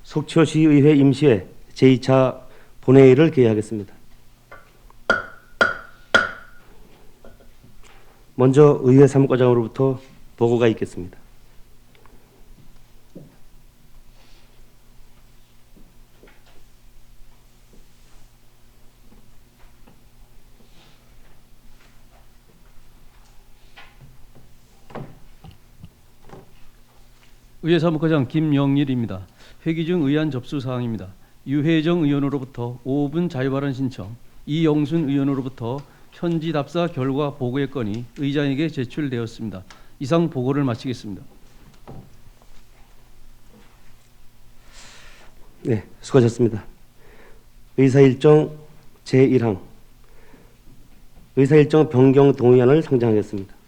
속초시의회 임시회 제2차 본회의를 개회하겠습니다. 먼저 의회 사무과장으로부터 보고가 있겠습니다. 의회 사무과장 김영일입니다. 회기 중 의안 접수 사항입니다. 유혜정 의원으로부터 5분 자유발언 신청, 이영순 의원으로부터 현지 답사 결과 보고의 건이 의장에게 제출되었습니다. 이상 보고를 마치겠습니다. 네, 수고하셨습니다. 의사일정 제1항 의사일정 변경 동의안을 상정하겠습니다.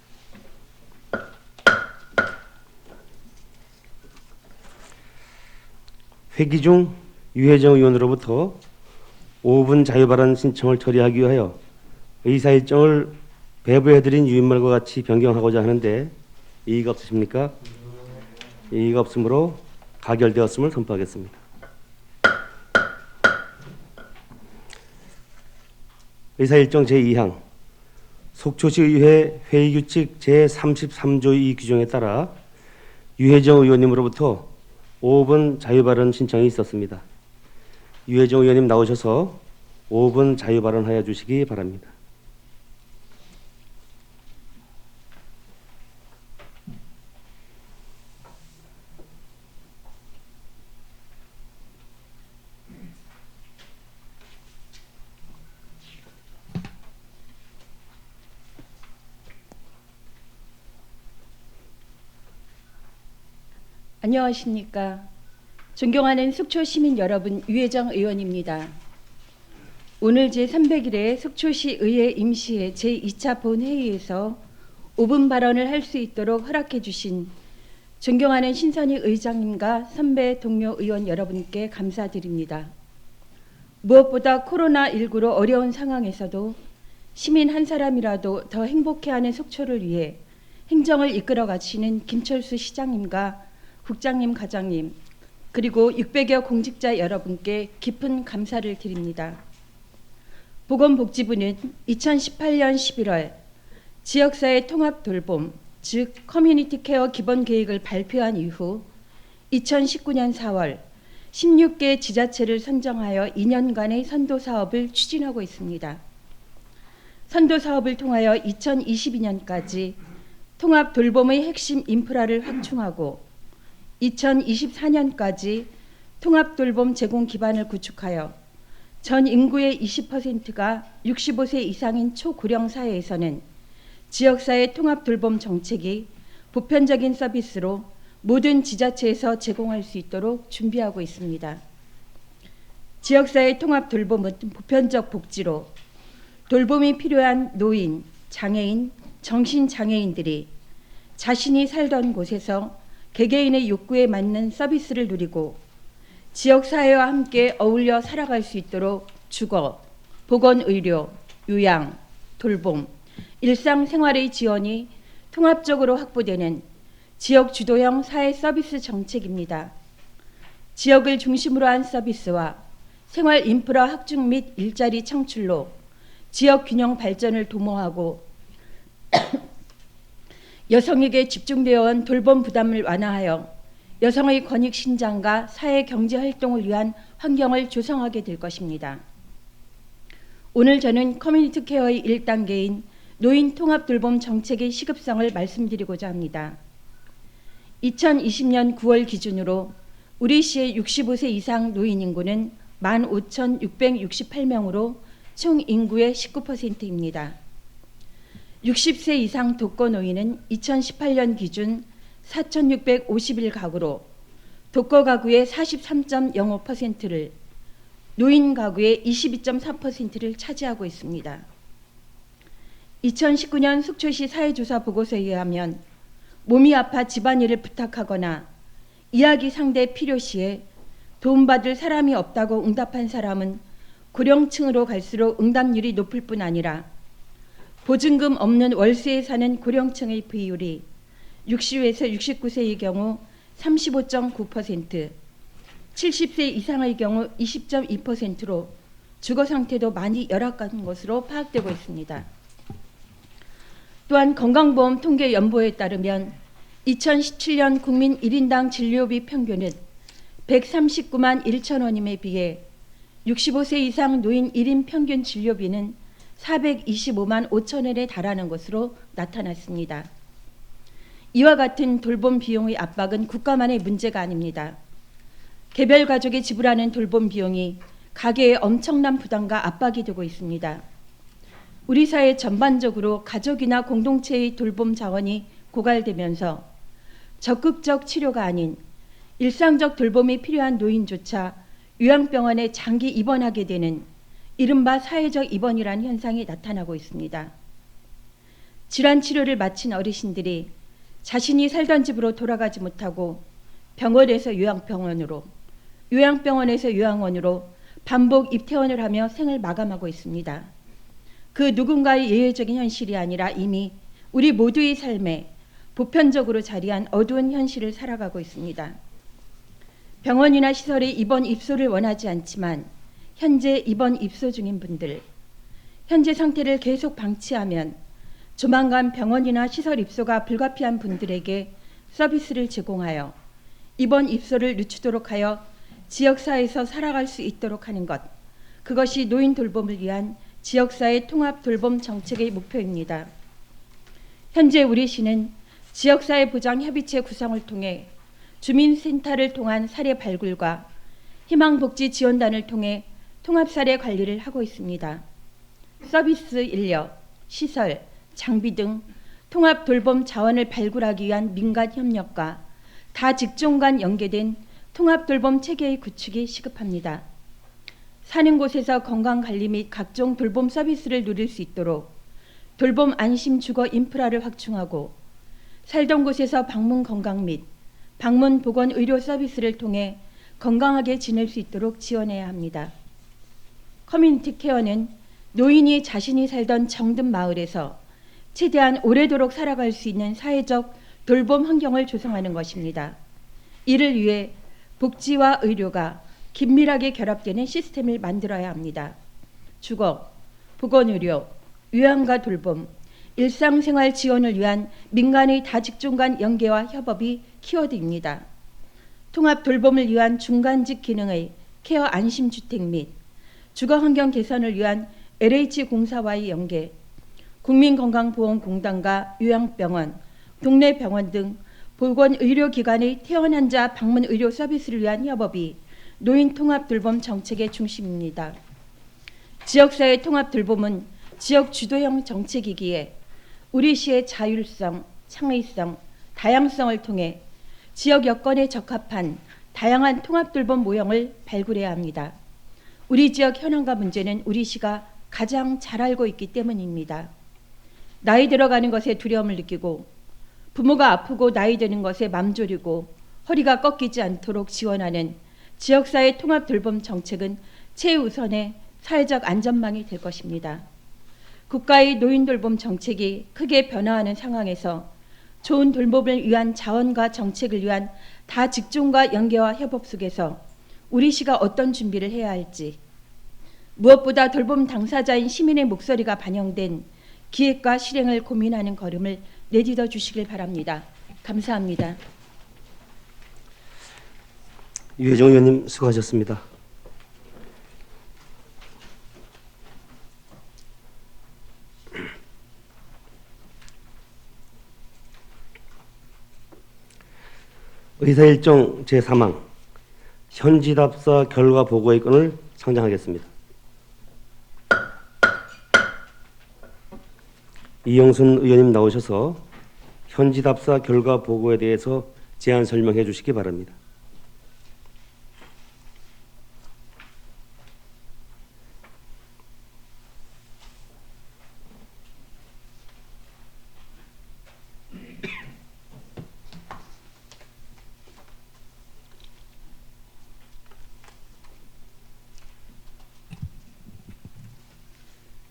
회기 중 유혜정 의원으로부터 5분 자유발언 신청을 처리하기 위하여 의사일정을 배부해드린 유인말과 같이 변경하고자 하는데 이의가 없으십니까? 이의가 없으므로 가결되었음을 선포하겠습니다. 의사일정 제2항 속초시의회 회의규칙 제33조 2 규정에 따라 유혜정 의원님으로부터 5분 자유발언 신청이 있었습니다. 유혜정 의원님 나오셔서 5분 자유발언하여 주시기 바랍니다. 안녕하십니까. 존경하는 속초 시민 여러분, 유혜정 의원입니다. 오늘 제300일에 속초시 의회 임시회 제2차 본회의에서 5분 발언을 할 수 있도록 허락해 주신 존경하는 신선희 의장님과 선배 동료 의원 여러분께 감사드립니다. 무엇보다 코로나19로 어려운 상황에서도 시민 한 사람이라도 더 행복해하는 속초를 위해 행정을 이끌어 가시는 김철수 시장님과 국장님, 과장님, 그리고 600여 공직자 여러분께 깊은 감사를 드립니다. 보건복지부는 2018년 11월 지역사회 통합 돌봄, 즉 커뮤니티 케어 기본 계획을 발표한 이후 2019년 4월 16개 지자체를 선정하여 2년간의 선도 사업을 추진하고 있습니다. 선도 사업을 통하여 2022년까지 통합 돌봄의 핵심 인프라를 확충하고 2024년까지 통합돌봄 제공 기반을 구축하여 전 인구의 20%가 65세 이상인 초고령 사회에서는 지역사회 통합돌봄 정책이 보편적인 서비스로 모든 지자체에서 제공할 수 있도록 준비하고 있습니다. 지역사회 통합돌봄은 보편적 복지로 돌봄이 필요한 노인, 장애인, 정신장애인들이 자신이 살던 곳에서 개개인의 욕구에 맞는 서비스를 누리고 지역사회와 함께 어울려 살아갈 수 있도록 주거, 보건의료, 요양, 돌봄, 일상생활의 지원이 통합적으로 확보되는 지역 주도형 사회 서비스 정책입니다. 지역을 중심으로 한 서비스와 생활 인프라 확충 및 일자리 창출로 지역 균형 발전을 도모하고 여성에게 집중되어 온 돌봄 부담을 완화하여 여성의 권익 신장과 사회 경제 활동을 위한 환경을 조성하게 될 것입니다. 오늘 저는 커뮤니티 케어의 1단계인 노인 통합 돌봄 정책의 시급성을 말씀드리고자 합니다. 2020년 9월 기준으로 우리 시의 65세 이상 노인 인구는 15,668명으로 총 인구의 19%입니다. 60세 이상 독거노인은 2018년 기준 4,651가구로 독거 가구의 43.05%를, 노인 가구의 22.4%를 차지하고 있습니다. 2019년 속초시 사회조사 보고서에 의하면 몸이 아파 집안일을 부탁하거나 이야기 상대 필요시에 도움받을 사람이 없다고 응답한 사람은 고령층으로 갈수록 응답률이 높을 뿐 아니라 보증금 없는 월세에 사는 고령층의 비율이 60에서 69세의 경우 35.9%, 70세 이상의 경우 20.2%로 주거 상태도 많이 열악한 것으로 파악되고 있습니다. 또한 건강보험 통계연보에 따르면 2017년 국민 1인당 진료비 평균은 139만 1천 원임에 비해 65세 이상 노인 1인 평균 진료비는 425만 5천 원에 달하는 것으로 나타났습니다. 이와 같은 돌봄 비용의 압박은 국가만의 문제가 아닙니다. 개별 가족이 지불하는 돌봄 비용이 가계에 엄청난 부담과 압박이 되고 있습니다. 우리 사회 전반적으로 가족이나 공동체의 돌봄 자원이 고갈되면서 적극적 치료가 아닌 일상적 돌봄이 필요한 노인조차 요양병원에 장기 입원하게 되는 이른바 사회적 입원이라는 현상이 나타나고 있습니다. 질환 치료를 마친 어르신들이 자신이 살던 집으로 돌아가지 못하고 병원에서 요양병원으로, 요양병원에서 요양원으로 반복 입퇴원을 하며 생을 마감하고 있습니다. 그 누군가의 예외적인 현실이 아니라 이미 우리 모두의 삶에 보편적으로 자리한 어두운 현실을 살아가고 있습니다. 병원이나 시설에 입원 입소를 원하지 않지만 현재 입원 입소 중인 분들, 현재 상태를 계속 방치하면 조만간 병원이나 시설 입소가 불가피한 분들에게 서비스를 제공하여 입원 입소를 늦추도록 하여 지역사회에서 살아갈 수 있도록 하는 것, 그것이 노인 돌봄을 위한 지역사회 통합 돌봄 정책의 목표입니다. 현재 우리 시는 지역사회 보장 협의체 구성을 통해 주민센터를 통한 사례 발굴과 희망복지 지원단을 통해 통합사례 관리를 하고 있습니다. 서비스 인력, 시설, 장비 등 통합 돌봄 자원을 발굴하기 위한 민간 협력과 다 직종 간 연계된 통합 돌봄 체계의 구축이 시급합니다. 사는 곳에서 건강관리 및 각종 돌봄 서비스를 누릴 수 있도록 돌봄 안심 주거 인프라를 확충하고 살던 곳에서 방문 건강 및 방문 보건 의료 서비스를 통해 건강하게 지낼 수 있도록 지원해야 합니다. 커뮤니티 케어는 노인이 자신이 살던 정든 마을에서 최대한 오래도록 살아갈 수 있는 사회적 돌봄 환경을 조성하는 것입니다. 이를 위해 복지와 의료가 긴밀하게 결합되는 시스템을 만들어야 합니다. 주거, 보건의료, 요양과 돌봄, 일상생활 지원을 위한 민간의 다직종 간 연계와 협업이 키워드입니다. 통합 돌봄을 위한 중간직 기능의 케어 안심주택 및 주거환경 개선을 위한 LH공사와의 연계, 국민건강보험공단과 요양병원, 동네 병원 등 보건의료기관의 퇴원 환자 방문 의료 서비스를 위한 협업이 노인 통합 돌봄 정책의 중심입니다. 지역사회 통합 돌봄은 지역 주도형 정책이기에 우리 시의 자율성, 창의성, 다양성을 통해 지역 여건에 적합한 다양한 통합 돌봄 모형을 발굴해야 합니다. 우리 지역 현황과 문제는 우리 시가 가장 잘 알고 있기 때문입니다. 나이 들어가는 것에 두려움을 느끼고 부모가 아프고 나이 드는 것에 맘졸이고 허리가 꺾이지 않도록 지원하는 지역사회 통합 돌봄 정책은 최우선의 사회적 안전망이 될 것입니다. 국가의 노인 돌봄 정책이 크게 변화하는 상황에서 좋은 돌봄을 위한 자원과 정책을 위한 다직종과 연계와 협업 속에서 우리 시가 어떤 준비를 해야 할지, 무엇보다 돌봄 당사자인 시민의 목소리가 반영된 기획과 실행을 고민하는 걸음을 내딛어 주시길 바랍니다. 감사합니다. 유혜정 의원님 수고하셨습니다. 의사일정 제3항 현지답사 결과 보고의 건을 상정하겠습니다. 이영순 의원님 나오셔서 현지답사 결과 보고에 대해서 제안 설명해 주시기 바랍니다.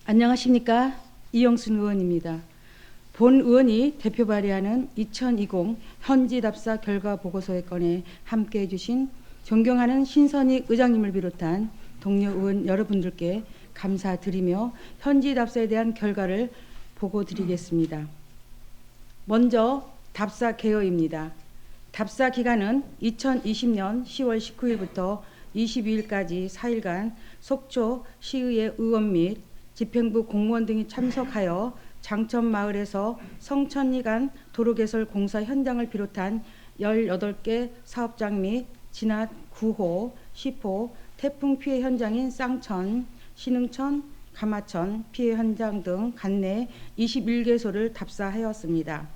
안녕하십니까. 이영순 의원입니다. 본 의원이 대표 발의하는 2020 현지답사 결과 보고서의 건에 함께해 주신 존경하는 신선익 의장님을 비롯한 동료 의원 여러분들께 감사드리며 현지 답사에 대한 결과를 보고 드리겠습니다. 먼저 답사 개요입니다. 답사 기간은 2020년 10월 19일부터 22일까지 4일간 속초 시의회 의원 및 집행부 공무원 등이 참석하여 장천마을에서 성천리간 도로개설 공사 현장을 비롯한 18개 사업장 및 진압 9호, 10호 태풍 피해 현장인 쌍천, 신흥천, 가마천 피해 현장 등 관내 21개소를 답사하였습니다.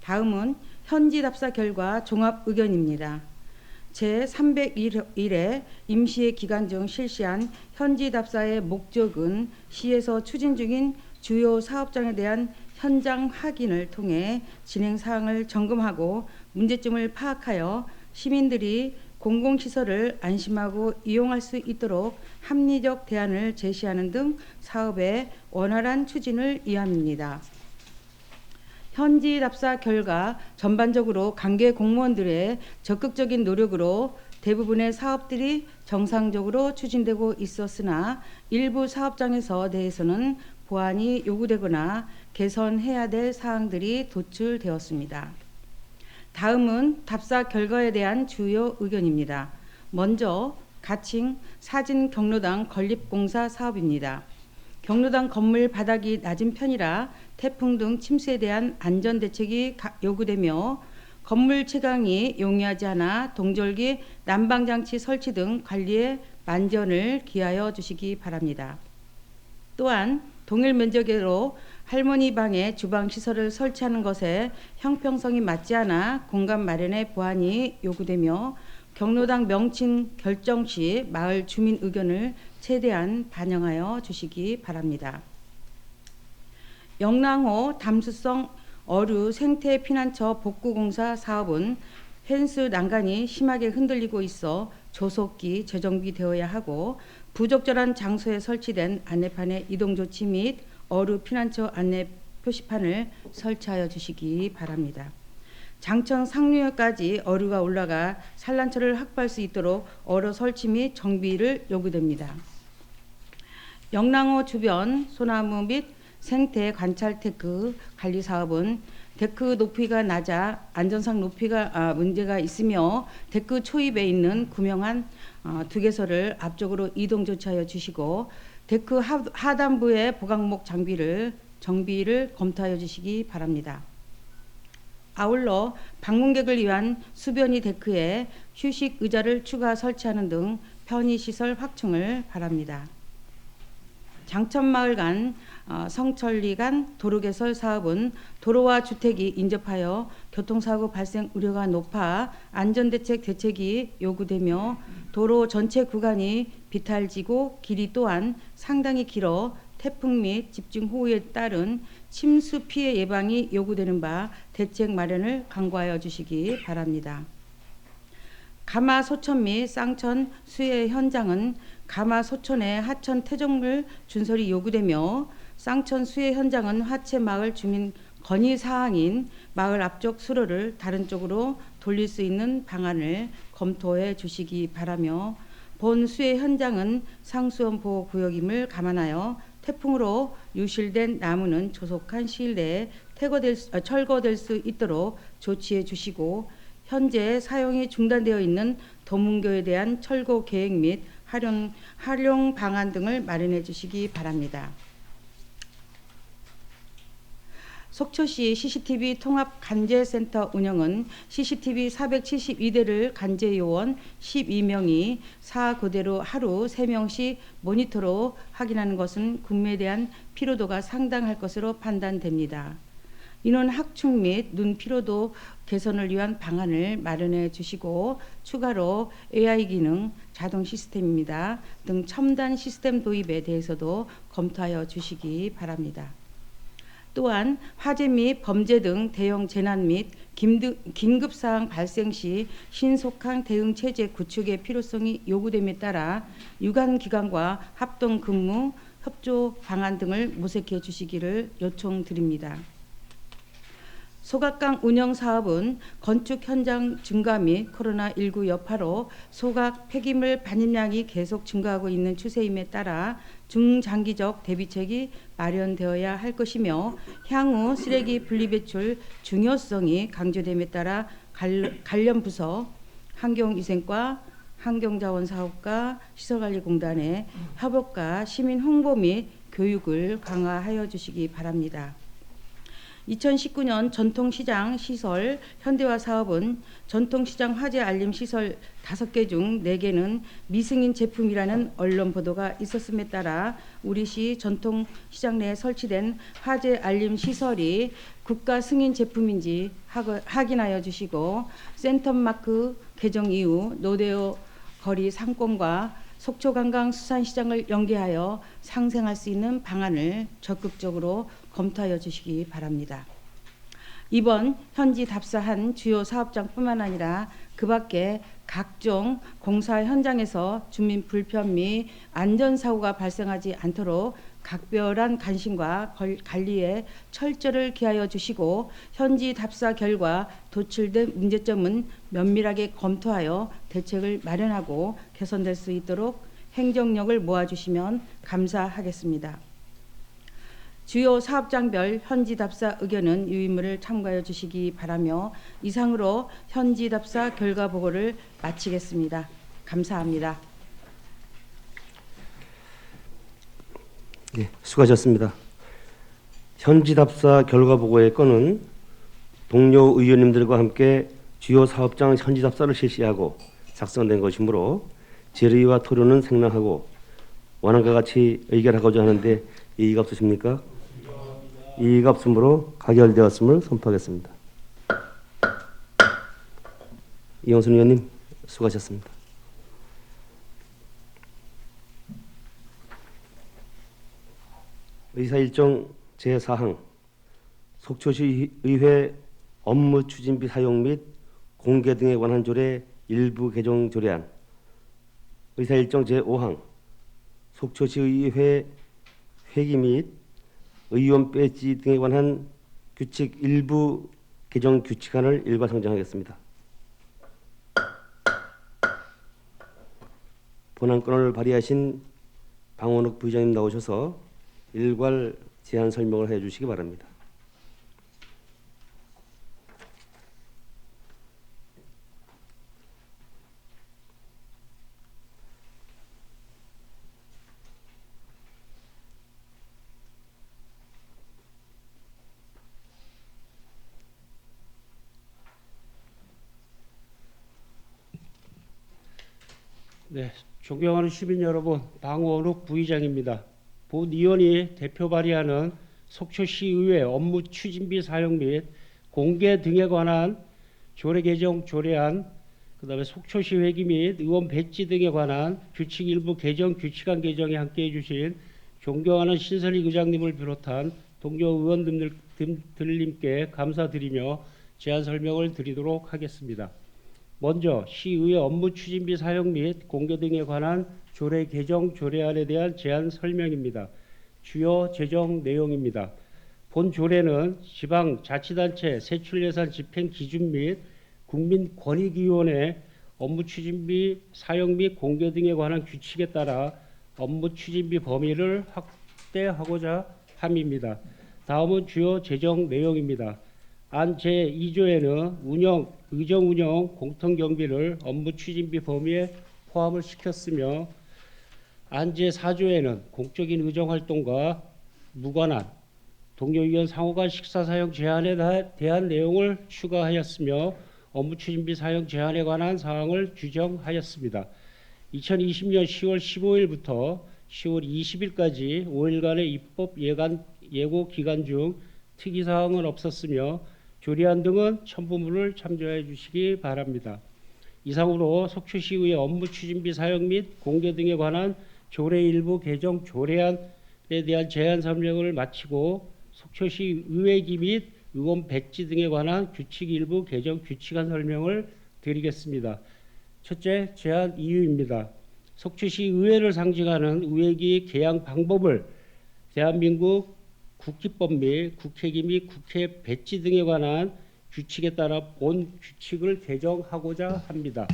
다음은 현지 답사 결과 종합 의견입니다. 제301회 임시회 기간 중 실시한 현지 답사의 목적은 시에서 추진 중인 주요 사업장에 대한 현장 확인을 통해 진행 사항을 점검하고 문제점을 파악하여 시민들이 공공시설을 안심하고 이용할 수 있도록 합리적 대안을 제시하는 등 사업의 원활한 추진을 위함입니다. 현지 답사 결과 전반적으로 관계 공무원들의 적극적인 노력으로 대부분의 사업들이 정상적으로 추진되고 있었으나 일부 사업장에서 대해서는 보완이 요구되거나 개선해야 될 사항들이 도출되었습니다. 다음은 답사 결과에 대한 주요 의견입니다. 먼저 가칭 사진 경로당 건립공사 사업입니다. 경로당 건물 바닥이 낮은 편이라 태풍 등 침수에 대한 안전 대책이 요구되며 건물 채광이 용이하지 않아 동절기 난방장치 설치 등 관리에 만전을 기하여 주시기 바랍니다. 또한 동일 면적으로 할머니 방에 주방 시설을 설치하는 것에 형평성이 맞지 않아 공간 마련의 보완이 요구되며 경로당 명칭 결정 시 마을 주민 의견을 최대한 반영하여 주시기 바랍니다. 영랑호 담수성 어류 생태 피난처 복구공사 사업은 펜스 난간이 심하게 흔들리고 있어 조속히 재정비되어야 하고 부적절한 장소에 설치된 안내판의 이동 조치 및 어류 피난처 안내 표시판을 설치하여 주시기 바랍니다. 장천 상류역까지 어류가 올라가 산란처를 확보할 수 있도록 어로 설치 및 정비를 요구됩니다. 영랑호 주변 소나무 및 생태 관찰 데크 관리 사업은 데크 높이가 낮아 안전상 높이가 문제가 있으며 데크 초입에 있는 구명한 2개소를 앞쪽으로 이동 조치하여 주시고 데크 하단부의 보강목 정비를 검토하여 주시기 바랍니다. 아울러 방문객을 위한 수변이 데크에 휴식 의자를 추가 설치하는 등 편의시설 확충을 바랍니다. 장천마을 간 성천리 간 도로개설 사업은 도로와 주택이 인접하여 교통사고 발생 우려가 높아 안전대책 대책이 요구되며 도로 전체 구간이 비탈지고 길이 또한 상당히 길어 태풍 및 집중호우에 따른 침수 피해 예방이 요구되는 바 대책 마련을 강구하여 주시기 바랍니다. 가마 소천 및 쌍천 수해 현장은 가마 소천의 하천 퇴적물 준설이 요구되며 쌍천 수해 현장은 화채 마을 주민 건의 사항인 마을 앞쪽 수로를 다른 쪽으로 돌릴 수 있는 방안을 검토해 주시기 바라며 본 수해 현장은 상수원 보호구역임을 감안하여 태풍으로 유실된 나무는 조속한 시일 내에 철거될 수 있도록 조치해 주시고 현재 사용이 중단되어 있는 도문교에 대한 철거 계획 및 활용 방안 등을 마련해 주시기 바랍니다. 속초시 CCTV 통합 관제센터 운영은 CCTV 472대를 관제 요원 12명이 4교대로 하루 3명씩 모니터로 확인하는 것은 군무에 대한 피로도가 상당할 것으로 판단됩니다. 인원 확충 및 눈 피로도 개선을 위한 방안을 마련해 주시고 추가로 AI 기능, 자동 시스템입니다. 등 첨단 시스템 도입에 대해서도 검토하여 주시기 바랍니다. 또한 화재 및 범죄 등 대형 재난 및 긴급사항 발생 시 신속한 대응 체제 구축의 필요성이 요구됨에 따라 유관기관과 합동 근무, 협조 방안 등을 모색해 주시기를 요청드립니다. 소각강 운영 사업은 건축 현장 증가 및 코로나19 여파로 소각 폐기물 반입량이 계속 증가하고 있는 추세임에 따라 중장기적 대비책이 마련되어야 할 것이며 향후 쓰레기 분리배출 중요성이 강조됨에 따라 관련 부서, 환경위생과, 환경자원사업과, 시설관리공단의 협업과 시민 홍보 및 교육을 강화하여 주시기 바랍니다. 2019년 전통시장 시설 현대화 사업은 전통시장 화재 알림 시설 5개 중 4개는 미승인 제품이라는 언론 보도가 있었음에 따라 우리 시 전통시장 내에 설치된 화재 알림 시설이 국가 승인 제품인지 확인하여 주시고 센텀마크 개정 이후 노대오 거리 상권과 속초관광수산시장을 연계하여 상생할 수 있는 방안을 적극적으로 검토하여 주시기 바랍니다. 이번 현지 답사한 주요 사업장뿐만 아니라 그 밖에 각종 공사 현장에서 주민 불편 및 안전사고가 발생하지 않도록 각별한 관심과 관리에 철저를 기하여 주시고 현지 답사 결과 도출된 문제점은 면밀하게 검토하여 대책을 마련하고 개선될 수 있도록 행정력을 모아주시면 감사하겠습니다. 주요 사업장별 현지 답사 의견은 유인물을 참고하여 주시기 바라며 이상으로 현지 답사 결과 보고를 마치겠습니다. 감사합니다. 네, 수고하셨습니다. 현지 답사 결과 보고의 건은 동료 의원님들과 함께 주요 사업장 현지 답사를 실시하고 작성된 것이므로 질의와 토론은 생략하고 원안과 같이 의결하고자 하는데 이의가 없으십니까? 이의가 없으므로 가결되었음을 선포하겠습니다. 이영순 의원님 수고하셨습니다. 의사일정 제4항 속초시 의회 업무 추진비 사용 및 공개 등에 관한 조례 일부 개정 조례안 의사일정 제5항 속초시 의회 회기 및 의원 배지 등에 관한 규칙 일부 개정 규칙안을 일괄 상정하겠습니다. 본안건을 발의하신 방원욱 부의장님 나오셔서 일괄 제안 설명을 해주시기 바랍니다. 네, 존경하는 시민 여러분, 방원욱 부의장입니다. 본 의원이 대표 발의하는 속초시의회 업무 추진비 사용 및 공개 등에 관한 조례 개정 조례안, 그다음에 속초시 회기 및 의원 배지 등에 관한 규칙 일부 개정 규칙안 개정에 함께해 주신 존경하는 신선희 의장님을 비롯한 동료 의원님들께 감사드리며 제안 설명을 드리도록 하겠습니다. 먼저 시의회 업무 추진비 사용 및 공개 등에 관한 조례 개정 조례안에 대한 제안 설명입니다. 주요 제정 내용입니다. 본 조례는 지방자치단체 세출예산 집행 기준 및 국민권익위원회 업무 추진비 사용 및 공개 등에 관한 규칙에 따라 업무 추진비 범위를 확대하고자 함입니다. 다음은 주요 제정 내용입니다. 안 제2조에는 의정운영 공통경비를 업무 추진비 범위에 포함을 시켰으며 안 제4조에는 공적인 의정활동과 무관한 동료 의원 상호간 식사 사용 제한에 대한 내용을 추가하였으며 업무 추진비 사용 제한에 관한 사항을 규정하였습니다. 2020년 10월 15일부터 10월 20일까지 5일간의 입법 예고 기간 중 특이사항은 없었으며 조례안 등은 첨부물을 참조해 주시기 바랍니다. 이상으로 속초시의회 업무 추진비 사용 및 공개 등에 관한 조례 일부 개정 조례안에 대한 제안 설명을 마치고 속초시 의회기 및 의원 배지 등에 관한 규칙 일부 개정 규칙안 설명을 드리겠습니다. 첫째, 제안 이유입니다. 속초시 의회를 상징하는 의회기 개양 방법을 대한민국 국기법 및 국회기 및 국회 배치 등에 관한 규칙에 따라 본 규칙을 개정하고자 합니다.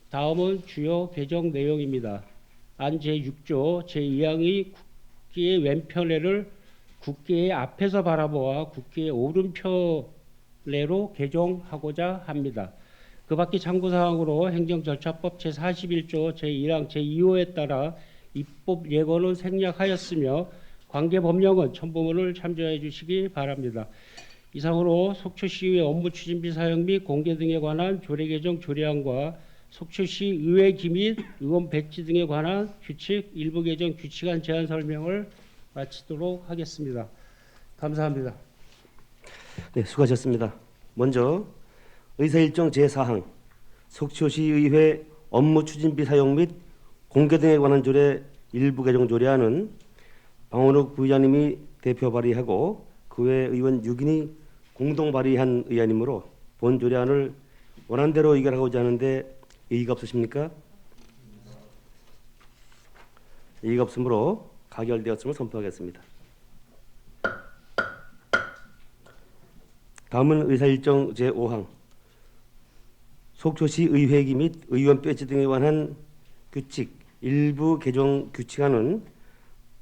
다음은 주요 개정 내용입니다. 안 제6조 제2항의 국기의 왼편례를 국기의 앞에서 바라보아 국기의 오른편례로 개정하고자 합니다. 그 밖에 참고사항으로 행정절차법 제41조 제1항 제2호에 따라 입법 예고는 생략하였으며 관계 법령은 첨부문을 참조해 주시기 바랍니다. 이상으로 속초시의회 업무 추진비 사용 및 공개 등에 관한 조례 개정 조례안과 속초시 의회기 및 의원 배치 등에 관한 규칙 일부 개정 규칙안 제안 설명을 마치도록 하겠습니다. 감사합니다. 네, 수고하셨습니다. 먼저 의사일정 제4항 속초시의회 업무 추진비 사용 및 공개 등에 관한 조례 일부 개정 조례안은 방원욱 부의장님이 대표 발의하고 그 외 의원 6인이 공동 발의한 의안이므로 본 조례안을 원안대로 의결하고자 하는데 이의가 없으십니까? 이의가 없으므로 가결되었음을 선포하겠습니다. 다음은 의사일정 제5항 속초시 의회기 및 의원 배치 등에 관한 규칙 일부 개정 규칙안은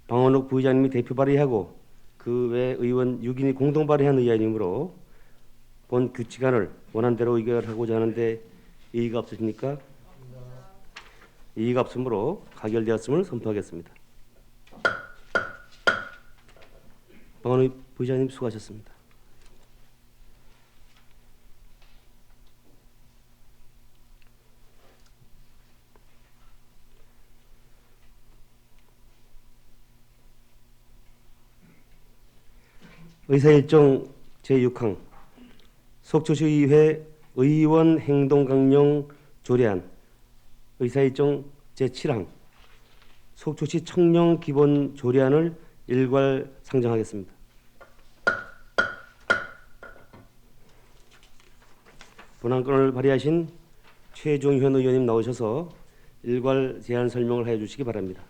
방원욱 부의장님이 대표 발의하고 그 외 의원 6인이 공동 발의한 의안이므로 본 규칙안을 원안대로 의결하고자 하는데 이의가 없으십니까? 이의가 없으므로 가결되었음을 선포하겠습니다. 방원욱 부의장님 수고하셨습니다. 의사일정 제6항 속초시의회 의원 행동강령 조례안 의사일정 제7항 속초시 청령 기본 조례안을 일괄 상정하겠습니다. 본안건을 발의하신 최종현 의원님 나오셔서 일괄 제안 설명을 해 주시기 바랍니다.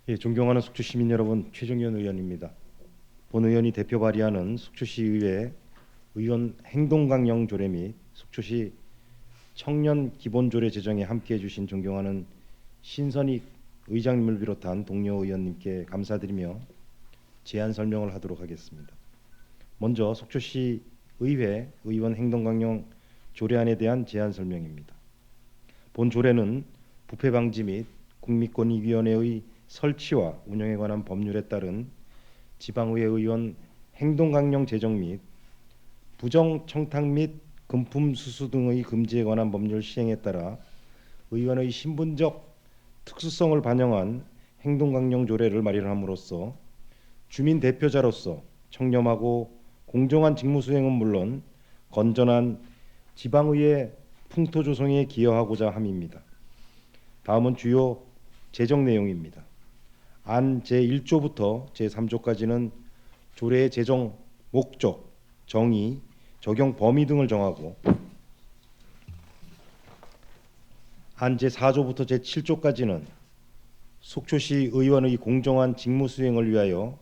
예, 존경하는 속초 시민 여러분, 최종현 의원입니다. 본 의원이 대표 발의하는 속초시의회 의원 행동강령 조례 및 속초시 청년 기본조례 제정에 함께해 주신 존경하는 신선익 의장님을 비롯한 동료 의원님께 감사드리며 제안 설명을 하도록 하겠습니다. 먼저 속초시 의회 의원 행동강령 조례안에 대한 제안 설명입니다. 본 조례는 부패 방지 및 국민권익위원회의 설치와 운영에 관한 법률에 따른 지방의회 의원 행동강령 제정 및 부정 청탁 및 금품 수수 등의 금지에 관한 법률 시행에 따라 의원의 신분적 특수성을 반영한 행동강령 조례를 마련함으로써 주민 대표자로서 청렴하고 공정한 직무 수행은 물론 건전한 지방의회 풍토 조성에 기여하고자 함입니다. 다음은 주요 제정 내용입니다. 안 제1조부터 제3조까지는 조례의 제정 목적, 정의, 적용 범위 등을 정하고 안 제4조부터 제7조까지는 속초시 의원의 공정한 직무 수행을 위하여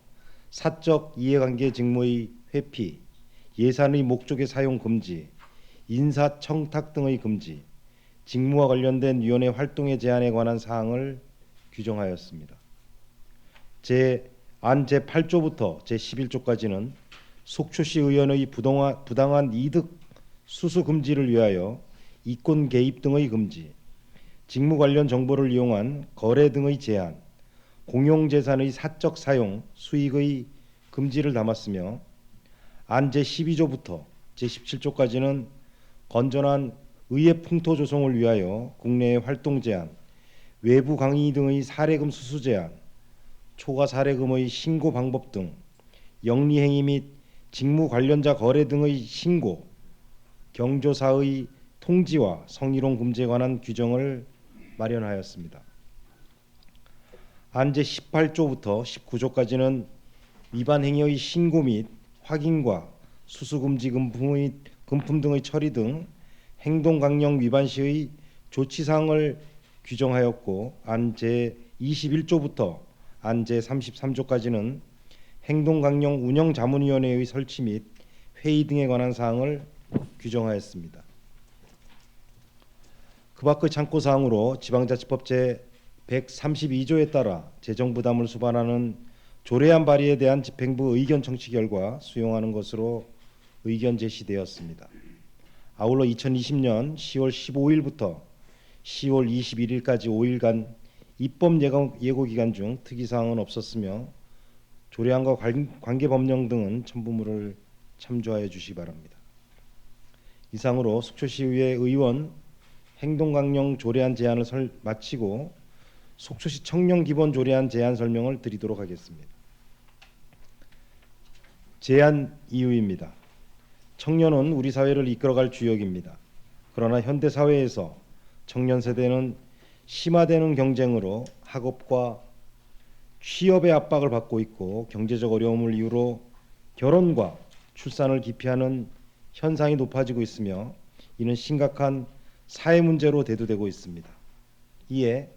사적 이해관계 직무의 회피, 예산의 목적의 사용 금지, 인사 청탁 등의 금지, 직무와 관련된 위원회 활동의 제한에 관한 사항을 규정하였습니다. 안 제8조부터 제11조까지는 속초시 의원의 부당한 이득 수수 금지를 위하여 이권 개입 등의 금지, 직무 관련 정보를 이용한 거래 등의 제한, 공용재산의 사적 사용, 수익의 금지를 담았으며 안 제12조부터 제17조까지는 건전한 의회 풍토 조성을 위하여 국내의 활동 제한, 외부 강의 등의 사례금 수수 제한, 초과 사례금의 신고 방법 등 영리행위 및 직무 관련자 거래 등의 신고, 경조사의 통지와 성희롱 금지에 관한 규정을 마련하였습니다. 안 제18조부터 19조까지는 위반 행위의 신고 및 확인과 수수금지 금품 등의 처리 등 행동강령 위반 시의 조치 사항을 규정하였고 안 제21조부터 안 제33조까지는 행동강령 운영자문위원회의 설치 및 회의 등에 관한 사항을 규정하였습니다. 그 밖의 참고 사항으로 지방자치법 제 132조에 따라 재정부담을 수반하는 조례안 발의에 대한 집행부 의견 청취 결과 수용하는 것으로 의견 제시되었습니다. 아울러 2020년 10월 15일부터 10월 21일까지 5일간 입법 예고 기간 중 특이사항은 없었으며 조례안과 관계 법령 등은 첨부물을 참조하여 주시기 바랍니다. 이상으로 속초시의회 의원 행동강령 조례안 제안을 마치고 속초시 청년 기본 조례안 제안 설명을 드리도록 하겠습니다. 제안 이유입니다. 청년은 우리 사회를 이끌어갈 주역입니다. 그러나 현대 사회에서 청년 세대는 심화되는 경쟁으로 학업과 취업의 압박을 받고 있고 경제적 어려움을 이유로 결혼과 출산을 기피하는 현상이 높아지고 있으며 이는 심각한 사회 문제로 대두되고 있습니다. 이에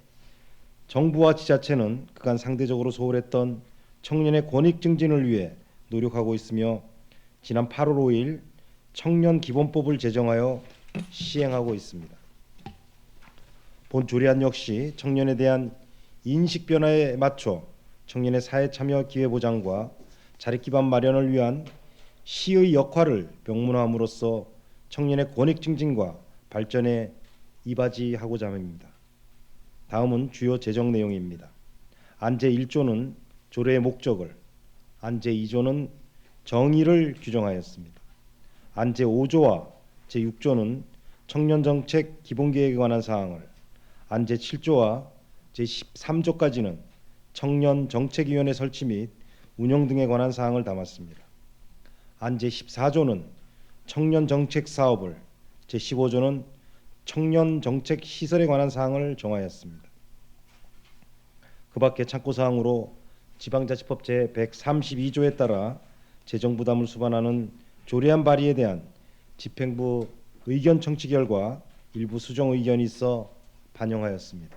정부와 지자체는 그간 상대적으로 소홀했던 청년의 권익 증진을 위해 노력하고 있으며 지난 8월 5일 청년 기본법을 제정하여 시행하고 있습니다. 본 조례안 역시 청년에 대한 인식 변화에 맞춰 청년의 사회 참여 기회 보장과 자립 기반 마련을 위한 시의 역할을 명문화함으로써 청년의 권익 증진과 발전에 이바지하고자 합니다. 다음은 주요 제정 내용입니다. 안 제1조는 조례의 목적을, 안 제2조는 정의를 규정하였습니다. 안 제5조와 제6조는 청년정책 기본계획에 관한 사항을, 안 제7조와 제13조까지는 청년정책위원회 설치 및 운영 등에 관한 사항을 담았습니다. 안 제14조는 청년정책 사업을, 제15조는 청년정책 시설에 관한 사항을 정하였습니다. 그 밖에 참고사항으로 지방자치법 제132조에 따라 재정부담을 수반하는 조례안 발의에 대한 집행부 의견 청취 결과 일부 수정 의견이 있어 반영하였습니다.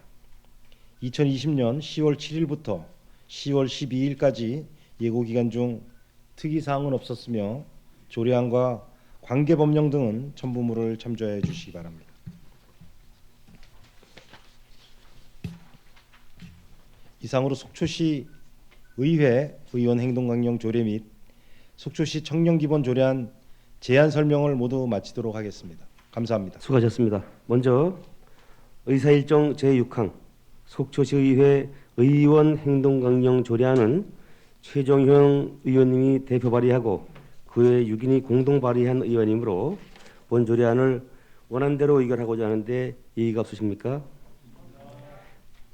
2020년 10월 7일부터 10월 12일까지 예고기간 중 특이사항은 없었으며 조례안과 관계법령 등은 첨부물을 참조해 주시기 바랍니다. 이상으로 속초시 의회 의원 행동강령 조례 및 속초시 청년기본 조례안 제안 설명을 모두 마치도록 하겠습니다. 감사합니다. 수고하셨습니다. 먼저 의사일정 제6항 속초시의회 의원 행동강령 조례안은 최종형 의원님이 대표 발의하고 그 외 6인이 공동 발의한 의원이므로 본 조례안을 원안대로 의결하고자 하는데 이의가 없으십니까?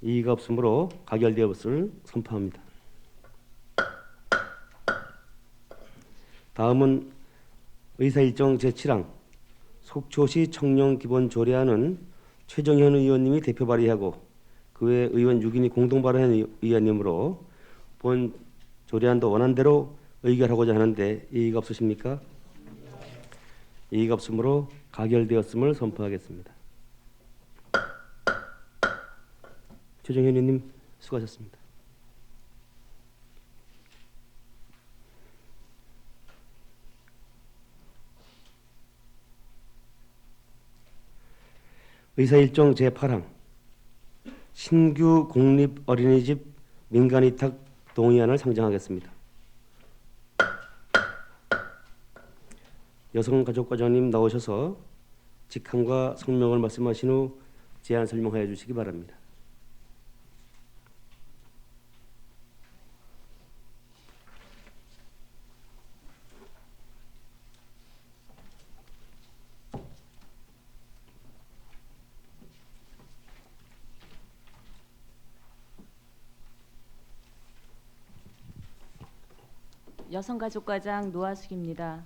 이의가 없으므로 가결되어 것을 선포합니다. 다음은 의사일정 제7항 속초시 청년기본조례안은 최정현 의원님이 대표 발의하고 그 외 의원 6인이 공동 발의한 의안이므로 본 조례안도 원안대로 의결하고자 하는데 이의가 없으십니까? 이의가 없으므로 가결되었음을 선포하겠습니다. 최정현 의원님 수고하셨습니다. 의사일정 제8항 신규 공립어린이집 민간위탁 동의안을 상정하겠습니다. 여성가족과장님 나오셔서 직함과 성명을 말씀하신 후 제안 설명하여 주시기 바랍니다. 여성가족과장 노하숙입니다.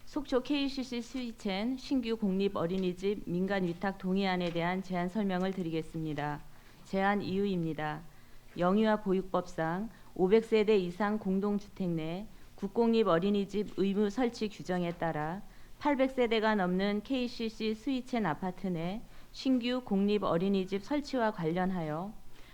속초 KCC 스위첸 신규 공립 어린이집 민간 위탁 동의안에 대한 제안 설명을 드리겠습니다. 제안 이유입니다. 영유아 보육법상 500세대 이상 공동주택 내 국공립 어린이집 의무 설치 규정에 따라 800세대가 넘는 KCC 스위첸 아파트 내 신규 공립 어린이집 설치와 관련하여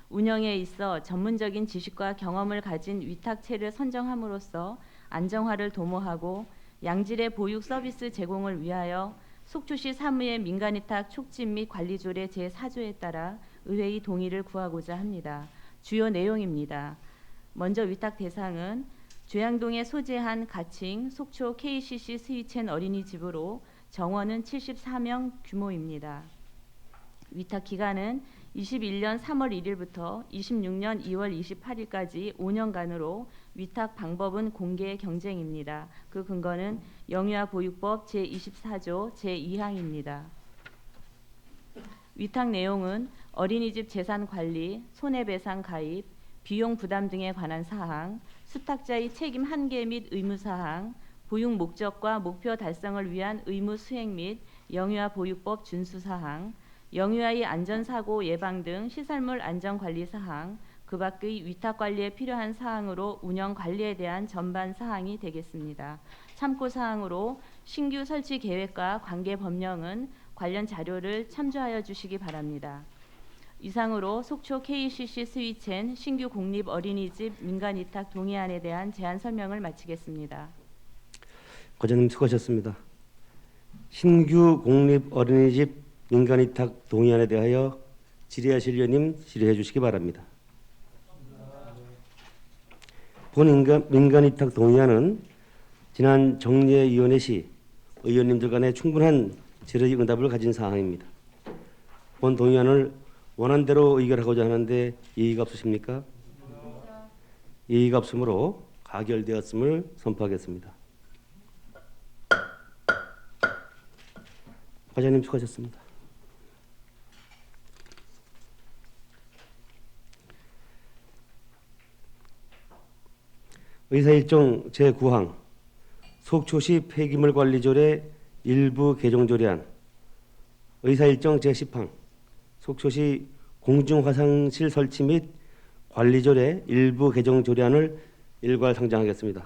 운영에 있어 전문적인 지식과 경험을 가진 위탁체를 선정함으로써 안정화를 도모하고 양질의 보육 서비스 제공을 위하여 속초시 사무의 민간위탁 촉진 및 관리조례 제4조에 따라 의회의 동의를 구하고자 합니다. 주요 내용입니다. 먼저 위탁 대상은 조양동에 소재한 가칭 속초 KCC 스위첸 어린이집으로 정원은 74명 규모입니다. 위탁 기간은 21년 3월 1일부터 26년 2월 28일까지 5년간으로 위탁 방법은 공개 경쟁입니다. 그 근거는 영유아보육법 제24조 제2항입니다. 위탁 내용은 어린이집 재산 관리, 손해배상 가입, 비용 부담 등에 관한 사항, 수탁자의 책임 한계 및 의무 사항, 보육 목적과 목표 달성을 위한 의무 수행 및 영유아보육법 준수 사항, 영유아의 안전사고 예방 등 시설물 안전관리 사항, 그 밖의 위탁관리에 필요한 사항으로 운영관리에 대한 전반 사항이 되겠습니다. 참고사항으로 신규 설치 계획과 관계 법령은 관련 자료를 참조하여 주시기 바랍니다. 이상으로 속초 KCC 스위첸 신규 공립 어린이집 민간위탁 동의안에 대한 제안 설명을 마치겠습니다. 과장님 수고하셨습니다. 신규 공립 어린이집 민간위탁 동의안에 대하여 질의하실 의원님 질의해 주시기 바랍니다. 본 민간위탁 동의안은 지난 정례위원회 시 의원님들 간에 충분한 질의 응답을 가진 사항입니다. 본 동의안을 원안대로 의결하고자 하는데 이의가 없으십니까? 이의가 없으므로 가결되었음을 선포하겠습니다. 과장님 수고하셨습니다. 의사일정 제9항 속초시 폐기물 관리조례 일부 개정조례안, 의사일정 제10항 속초시 공중화장실 설치 및 관리조례 일부 개정조례안을 일괄 상정하겠습니다.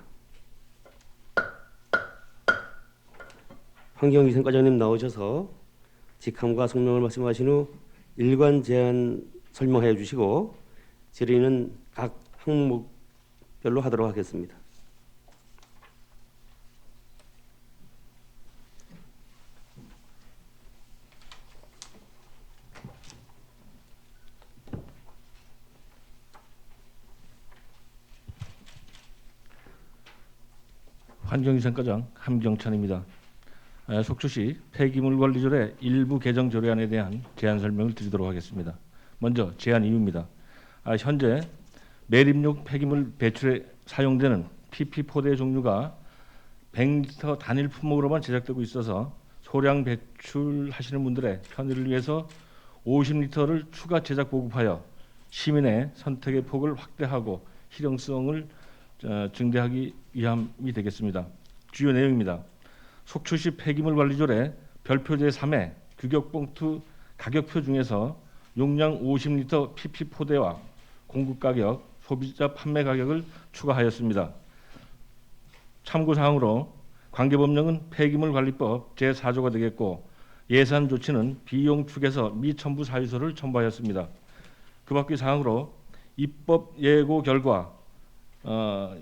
환경위생과장님 나오셔서 직함과 성명을 말씀하신 후 일관 제안 설명해 주시고 질의는 각 항목별로 하도록 하겠습니다. 환경위생과장 함경찬입니다. 속초시 폐기물 관리조례 일부 개정 조례안에 대한 제안 설명을 드리도록 하겠습니다. 먼저 제안 이유입니다. 현재 매립용 폐기물 배출에 사용되는 PP 포대 종류가 100리터 단일 품목으로만 제작되고 있어서 소량 배출하시는 분들의 편의를 위해서 50리터를 추가 제작 보급하여 시민의 선택의 폭을 확대하고 실용성을 증대하기 위함이 되겠습니다. 주요 내용입니다. 속초시 폐기물 관리조례 별표 제3의 규격봉투 가격표 중에서 용량 50리터 PP 포대와 공급 가격, 소비자 판매 가격을 추가하였습니다. 참고사항으로 관계법령은 폐기물관리법 제4조가 되겠고 예산 조치는 비용 축에서 미첨부 사유서를 첨부하였습니다. 그 밖의 사항으로 입법 예고 결과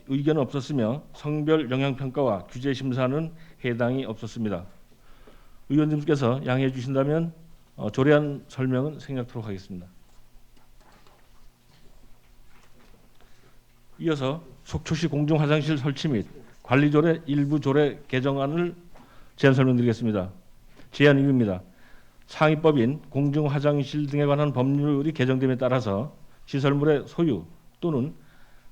의견은 없었으며 성별 영향평가와 규제 심사는 해당이 없었습니다. 의원님께서 양해해 주신다면 조례안 설명은 생략토록 하겠습니다. 이어서 속초시 공중화장실 설치 및 관리조례 일부 조례 개정안을 제안 설명드리겠습니다. 제안 이유입니다. 상위법인 공중화장실 등에 관한 법률이 개정됨에 따라서 시설물의 소유 또는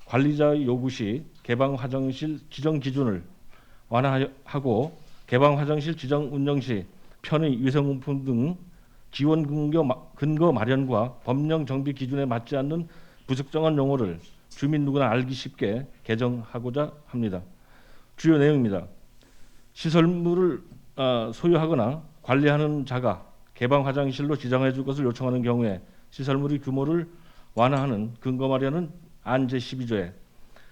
관리자의 요구 시 개방화장실 지정 기준을 완화하고 개방화장실 지정 운영 시 편의 위생용품 등 지원 근거 마련과 법령 정비 기준에 맞지 않는 부적정한 용어를 주민 누구나 알기 쉽게 개정하고자 합니다. 주요 내용입니다. 시설물을 소유하거나 관리하는 자가 개방 화장실로 지정해 줄 것을 요청하는 경우에 시설물의 규모를 완화하는 근거 마련은 안 제12조에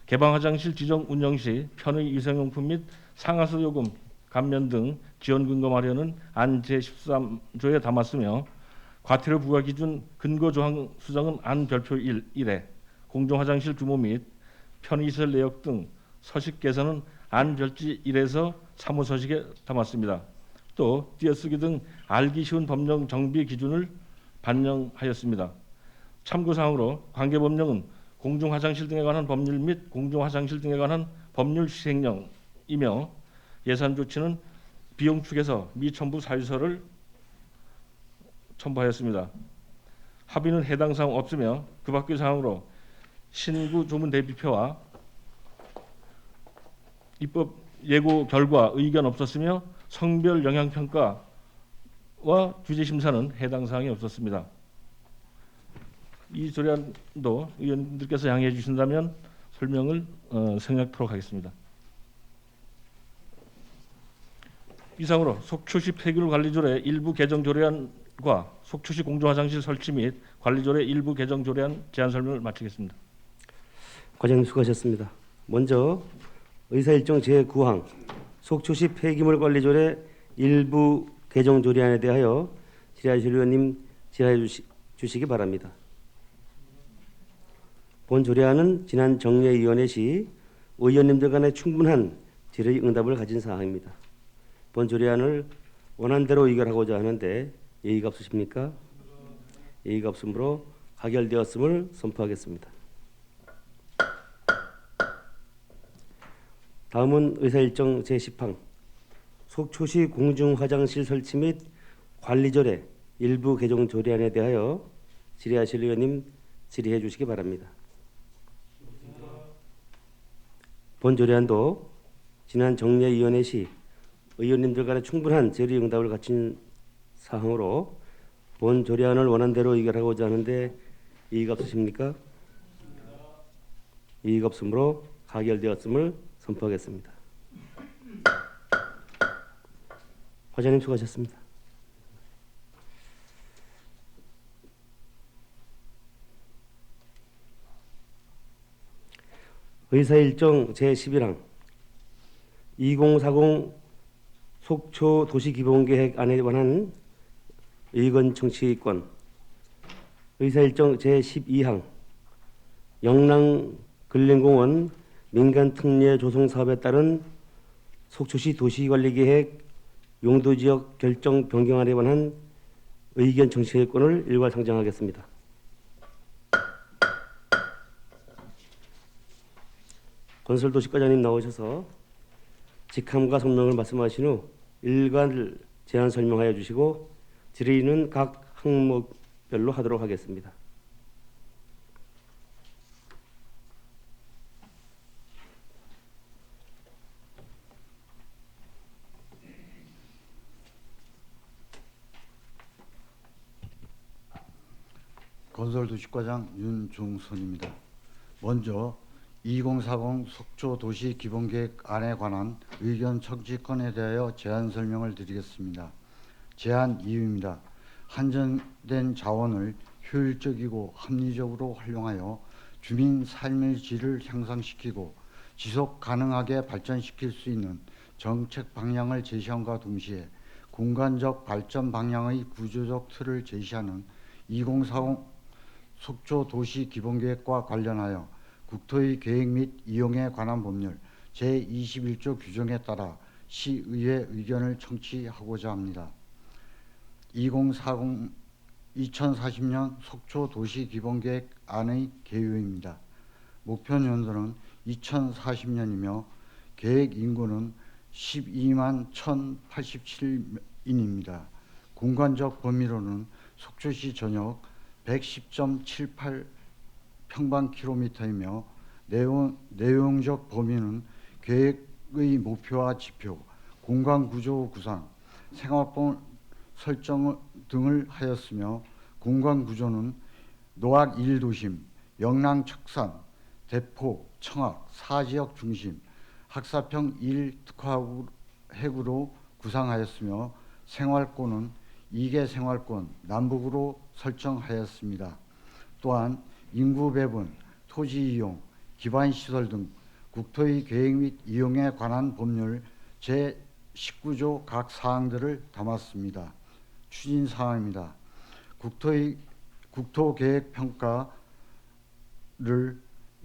개방 화장실 지정 운영 시 편의 위생용품 및 상하수 요금, 감면 등 지원 근거 마련은 안 제13조에 담았으며 과태료 부과 기준 근거 조항 수정은 안 별표 1에 공중 화장실 규모 및 편의시설 내역 등 서식 개선은 안 별지 1에서 3호 서식에 담았습니다. 또 띄어쓰기 등 알기 쉬운 법령 정비 기준을 반영하였습니다. 참고사항으로 관계법령은 공중화장실 등에 관한 법률 및 공중화장실 등에 관한 법률 시행령이며 예산 조치는 비용 축에서 미첨부 사유서를 첨부하였습니다. 합의는 해당 사항 없으며 그 밖의 사항으로 신구 조문 대비표와 입법 예고 결과 의견 없었으며 성별 영향 평가와 주제 심사는 해당 사항이 없었습니다. 이 조례안도 의원님들께서 양해해 주신다면 설명을 생략토록 하겠습니다. 이상으로 속초시 폐기물 관리조례 일부 개정 조례안과 속초시 공중화장실 설치 및 관리조례 일부 개정 조례안 제안 설명을 마치겠습니다. 과장님 수고하셨습니다. 먼저 의사일정 제9항 속초시 폐기물 관리조례 일부 개정 조례안에 대하여 질의하실 의원님 질의해 주시기 바랍니다. 본 조례안은 지난 정례위원회 시 의원님들 간의 충분한 질의 응답을 가진 사항입니다. 본 조례안을 원안대로 의결하고자 하는데 예의가 없으십니까? 예의가 없으므로 가결되었음을 선포하겠습니다. 다음은 의사일정 제10항 속초시 공중화장실 설치 및 관리조례 일부 개정 조례안에 대하여 질의하실 의원님 질의해 주시기 바랍니다. 본 조례안도 지난 정례위원회 시 의원님들 간의 충분한 질의응답을 갖춘 사항으로 본 조례안을 원안대로 의결하고자 하는데 이의가 없으십니까? 이의가 없으므로 가결되었음을 선포하겠습니다. 과장님 수고하셨습니다. 의사일정 제11항 2040 속초 도시기본계획안에 관한 의견 청취권 의사일정 제12항 영랑 근린공원 민간 특례 조성 사업에 따른 속초시 도시관리계획 용도지역 결정 변경안에 관한 의견 청취권을 일괄 상정하겠습니다. 건설도시과장님 나오셔서 직함과 성명을 말씀하신 후 일괄 제안 설명하여 주시고 질의는 각 항목별로 하도록 하겠습니다. 건설도시과장 윤중선입니다. 먼저 2040 속초 도시 기본계획안에 관한 의견 청취권에 대하여 제안 설명을 드리겠습니다. 제안 이유입니다. 한정된 자원을 효율적이고 합리적으로 활용하여 주민 삶의 질을 향상시키고 지속 가능하게 발전시킬 수 있는 정책 방향을 제시함과 동시에 공간적 발전 방향의 구조적 틀을 제시하는 2040 속초 도시 기본계획과 관련하여 국토의 계획 및 이용에 관한 법률 제21조 규정에 따라 시의회 의견을 청취하고자 합니다. 2040-2040년 속초 도시 기본계획안의 개요입니다. 목표 연도는 2040년이며 계획 인구는 12만 1,087인입니다. 공간적 범위로는 속초시 전역 110.78 평방킬로미터이며 내용적 범위는 계획의 목표와 지표, 공간구조 구상, 생활권 설정 등을 하였으며 공간구조는 노악 1도심, 영랑 척산, 대포, 청악, 4지역 중심, 학사평 1특화해구로 구상하였으며 생활권은 2개 생활권 남북으로 설정하였습니다. 또한 인구 배분, 토지 이용, 기반시설 등 국토의 계획 및 이용에 관한 법률 제19조 각 사항들을 담았습니다. 추진 사항입니다. 국토계획평가를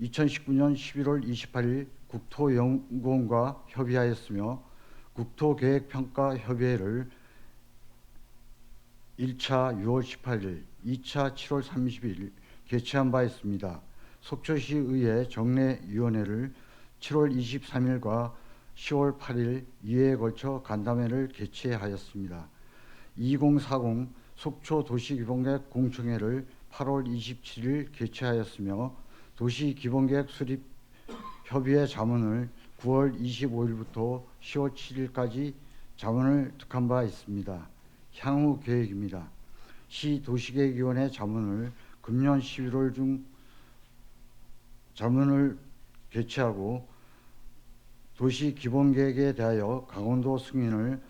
2019년 11월 28일 국토연구원과 협의하였으며 국토계획평가 협의회를 1차 6월 18일, 2차 7월 30일 개최한 바 있습니다. 속초시의회 정례위원회를 7월 23일과 10월 8일 2회에 걸쳐 간담회를 개최하였습니다. 2040 속초도시기본계획 공청회를 8월 27일 개최하였으며 도시기본계획 수립 협의회 자문을 9월 25일부터 10월 7일까지 자문을 득한 바 있습니다. 향후 계획입니다. 시 도시계획위원회 자문을 금년 11월 중 자문을 개최하고 도시기본계획에 대하여 강원도 승인을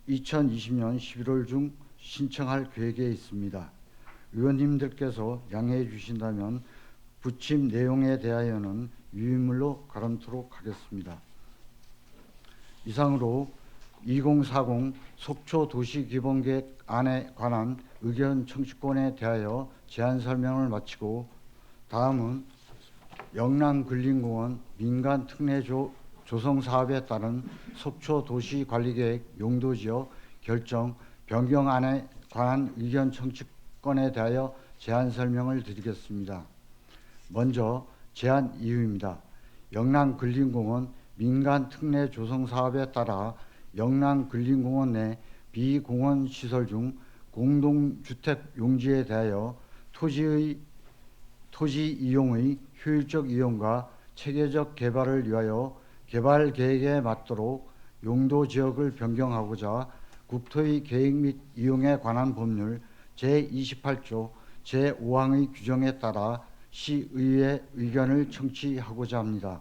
2020년 11월 중 신청할 계획에 있습니다. 의원님들께서 양해해 주신다면 부침 내용에 대하여는 유인물로 가름토록 하겠습니다. 이상으로 2040 속초도시기본계획안에 관한 의견 청취권에 대하여 제안 설명을 마치고 다음은 영남근린공원 민간특례 조성 사업에 따른 속초도시관리계획 용도지역 결정 변경안에 관한 의견 청취권에 대하여 제안 설명을 드리겠습니다. 먼저 제안 이유입니다. 영남근린공원 민간특례 조성 사업에 따라 영남근린공원 내 비공원 시설 중 공동주택 용지에 대하여 토지 이용의 효율적 이용과 체계적 개발을 위하여 개발 계획에 맞도록 용도 지역을 변경하고자 국토의 계획 및 이용에 관한 법률 제28조 제5항의 규정에 따라 시의회 의견을 청취하고자 합니다.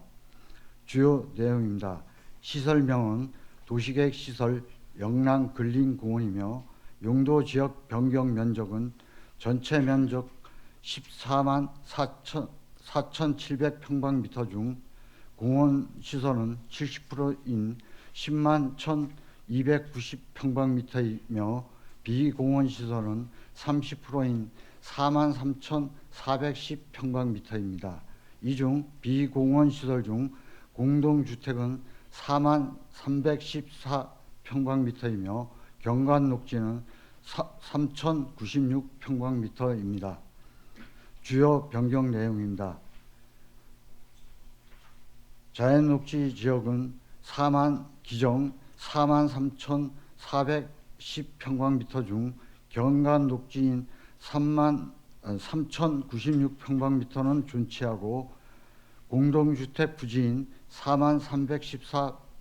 주요 내용입니다. 시설명은 도시계획시설 영남근린공원이며 용도지역 변경 면적은 전체 면적 14만 4,700평방미터 중 공원시설은 70%인 10만 1,290평방미터이며 비공원시설은 30%인 4만 3,410평방미터입니다. 이 중 비공원시설 중 공동주택은 4만 314평방미터이며 경관녹지는 3,096평방미터입니다. 주요 변경 내용입니다. 자연녹지 지역은 기정 4만 3,410평방미터 중 경관녹지인 3,096평방미터는 존치하고 공동주택 부지인 4만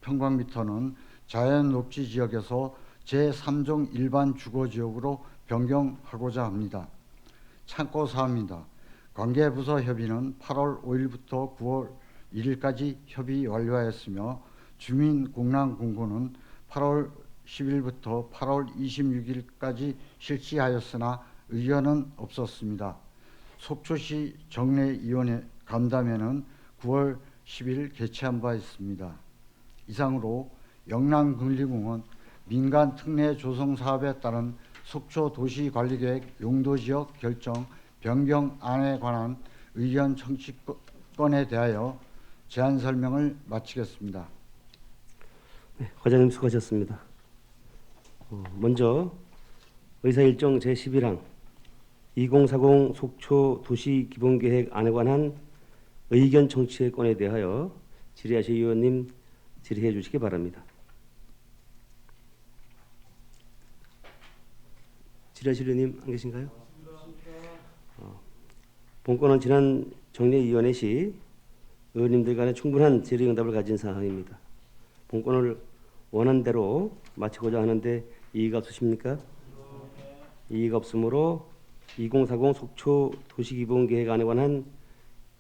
314평방미터는 자연녹지 지역에서 제3종 일반 주거지역으로 변경하고자 합니다. 참고사항입니다. 관계부서 협의는 8월 5일부터 9월 1일까지 협의 완료하였으며 주민공람공고는 8월 10일부터 8월 26일까지 실시하였으나 의견은 없었습니다. 속초시 정례위원회 간담회는 9월 10일 개최한 바 있습니다. 이상으로 영남근린공원 민간특례 조성 사업에 따른 속초도시관리계획 용도지역 결정 변경안에 관한 의견 청취권에 대하여 제안 설명을 마치겠습니다. 네, 과장님 수고하셨습니다. 먼저 의사일정 제11항 2040 속초도시기본계획안에 관한 의견 청취권에 대하여 질의하실 의원님 질의해 주시기 바랍니다. 질의하실 의원님 안 계신가요? 본건은 지난 정례위원회 시 의원님들 간에 충분한 질의응답을 가진 사항입니다. 본건을 원안대로 마치고자 하는데 이의가 없으십니까? 이의가 없으므로 2040 속초 도시기본계획안에 관한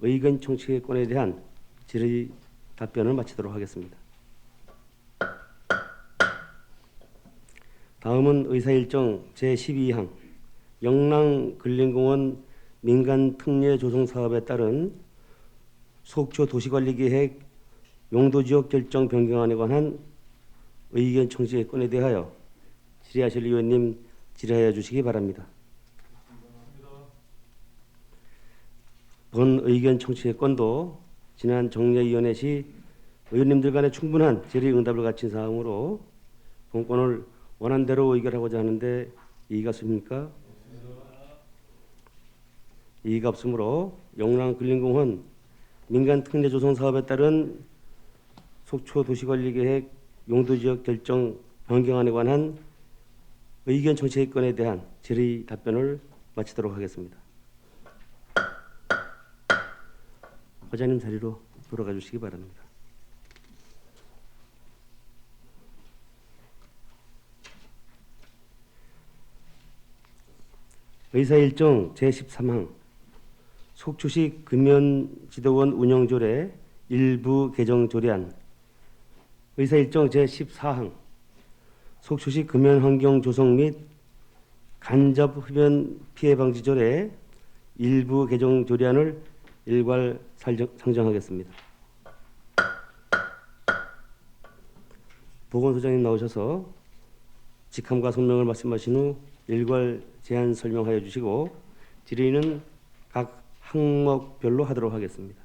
의견 청취권에 대한 질의 답변을 마치도록 하겠습니다. 다음은 의사일정 제12항 영남근린공원 민간특례 조성 사업에 따른 속초 도시관리계획 용도지역 결정 변경안에 관한 의견 청취의 건에 대하여 질의하실 의원님 질의하여 주시기 바랍니다. 본 의견 청취의 건도 지난 정례위원회 시 의원님들 간의 충분한 질의응답을 갖춘 사항으로 본건을 원안대로 의결하고자 하는데 이의가 없습니까? 이의가 없으므로 영랑근린공원 민간특례 조성 사업에 따른 속초 도시관리계획 용도지역 결정 변경안에 관한 의견 청취의 건에 대한 질의 답변을 마치도록 하겠습니다. 과장님 자리로 돌아가 주시기 바랍니다. 의사일정 제13항 속초시 금연지도원 운영조례 일부 개정 조례안, 의사일정 제14항 속초시 금연환경 조성 및 간접 흡연 피해 방지 조례 일부 개정 조례안을 일괄 상정하겠습니다. 보건소장님 나오셔서 직함과 성명을 말씀하신 후 일괄 제안 설명하여 주시고 질의는 각 항목별로 하도록 하겠습니다.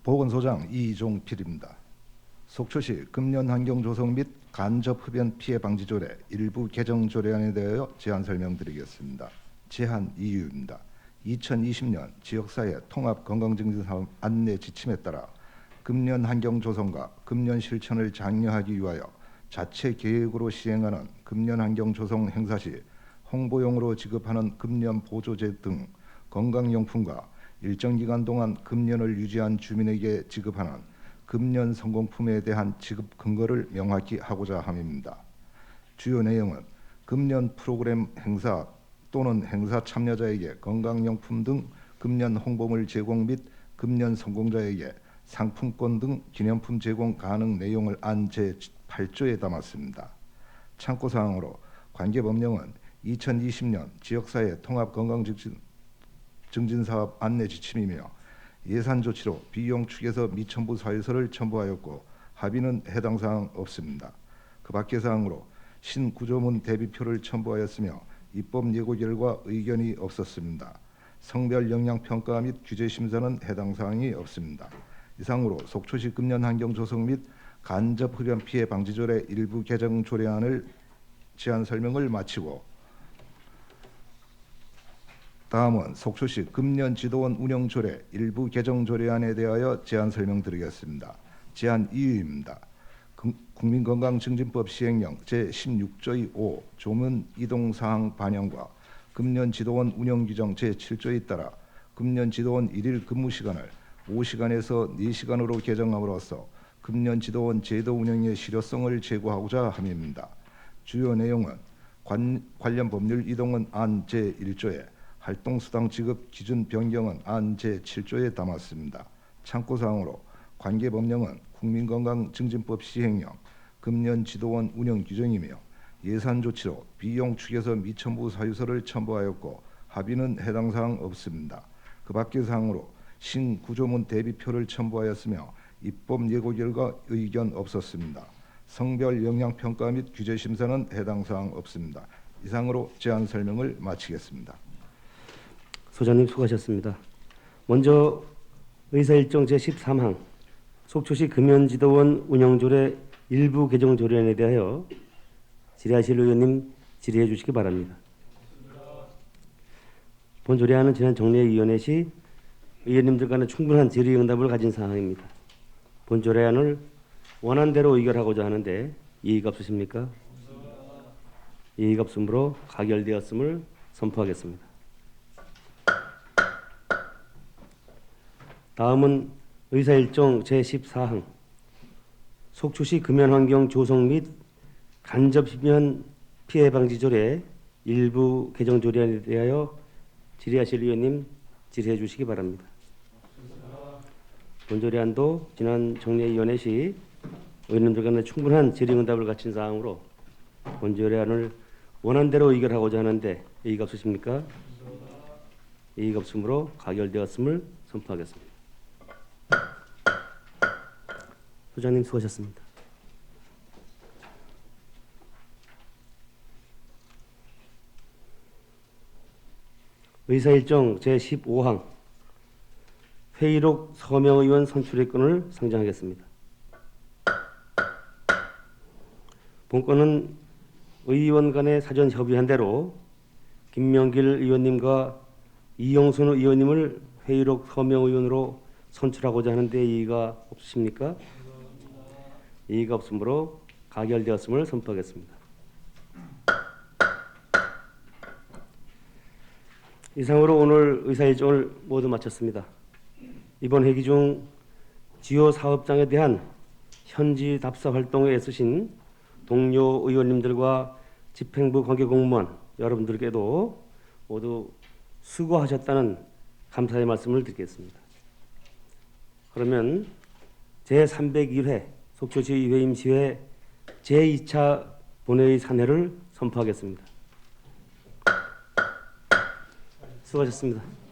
보건소장 이종필입니다. 속초시 금연환경 조성 및 간접 흡연 피해 방지 조례 일부 개정 조례안에 대하여 제안 설명드리겠습니다. 제한 이유입니다. 2020년 지역사회 통합 건강증진 사업 안내 지침에 따라 금연 환경 조성과 금연 실천을 장려하기 위하여 자체 계획으로 시행하는 금연 환경 조성 행사 시 홍보용으로 지급하는 금연 보조제 등 건강용품과 일정 기간 동안 금연을 유지한 주민에게 지급하는 금연 성공품에 대한 지급 근거를 명확히 하고자 함입니다. 주요 내용은 금연 프로그램 행사 또는 행사 참여자에게 건강용품 등 금연 홍보물 제공 및 금연 성공자에게 상품권 등 기념품 제공 가능 내용을 안 제8조에 담았습니다. 참고사항으로 관계법령은 2020년 지역사회 통합건강증진사업 안내 지침이며 예산 조치로 비용 축에서 미첨부 사유서를 첨부하였고 합의는 해당 사항 없습니다. 그 밖의 사항으로 신구조문 대비표를 첨부하였으며 입법 예고 결과 의견이 없었습니다. 성별 영향 평가 및 규제 심사는 해당 사항이 없습니다. 이상으로 속초시 금연 환경 조성 및 간접 흡연 피해 방지 조례 일부 개정 조례안을 제안 설명을 마치고 다음은 속초시 금연 지도원 운영 조례 일부 개정 조례안에 대하여 제안 설명드리겠습니다. 제안 이유입니다. 국민건강증진법 시행령 제16조의 5 조문 이동 사항 반영과 금연 지도원 운영 규정 제7조에 따라 금연 지도원 1일 근무 시간을 5시간에서 4시간으로 개정함으로써 금연 지도원 제도 운영의 실효성을 제고하고자 함입니다. 주요 내용은 관련 법률 이동은 안 제1조에 활동수당 지급 기준 변경은 안 제7조에 담았습니다. 참고사항으로 관계법령은 국민건강증진법 시행령 금연 지도원 운영 규정이며 예산 조치로 비용 축에서 미첨부 사유서를 첨부하였고 합의는 해당 사항 없습니다. 그 밖의 사항으로 신구조문 대비표를 첨부하였으며 입법 예고 결과 의견 없었습니다. 성별 영향 평가 및 규제 심사는 해당 사항 없습니다. 이상으로 제안 설명을 마치겠습니다. 소장님 수고하셨습니다. 먼저 의사일정 제13항 속초시 금연지도원 운영조례 일부 개정 조례안에 대하여 질의하실 의원님 질의해 주시기 바랍니다. 본 조례안은 지난 정례위원회 시 의원님들 간의 충분한 질의응답을 가진 사항입니다. 본 조례안을 원안대로 의결하고자 하는데 이의가 없으십니까? 이의가 없으므로 가결되었음을 선포하겠습니다. 다음은 의사일정 제14항 속초시 금연환경 조성 및 간접 흡연 피해 방지 조례 일부 개정 조례안에 대하여 질의하실 의원님 질의해 주시기 바랍니다. 본 조례안도 지난 정례위원회 시 의원님들 간에 충분한 질의응답을 갖춘 사항으로 본주 의뢰안을 원안대로 의결하고자 하는데 이의가 없으십니까? 이의가 없으므로 가결되었음을 선포하겠습니다. 소장님 수고하셨습니다. 의사일정 제15항 회의록 서명 의원 선출의 건을 상정하겠습니다. 본건은 의원 간의 사전 협의한 대로 김명길 의원님과 이영순 의원님을 회의록 서명 의원으로 선출하고자 하는데 이의가 없으십니까? 이의가 없으므로 가결되었음을 선포하겠습니다. 이상으로 오늘 의사일정을 모두 마쳤습니다. 이번 회기 중 주요 사업장에 대한 현지 답사 활동에 애쓰신 동료 의원님들과 집행부 관계공무원 여러분들께도 모두 수고하셨다는 감사의 말씀을 드리겠습니다. 그러면 제301회 속초시의회 임시회 제2차 본회의 산회를 선포하겠습니다. 수고하셨습니다.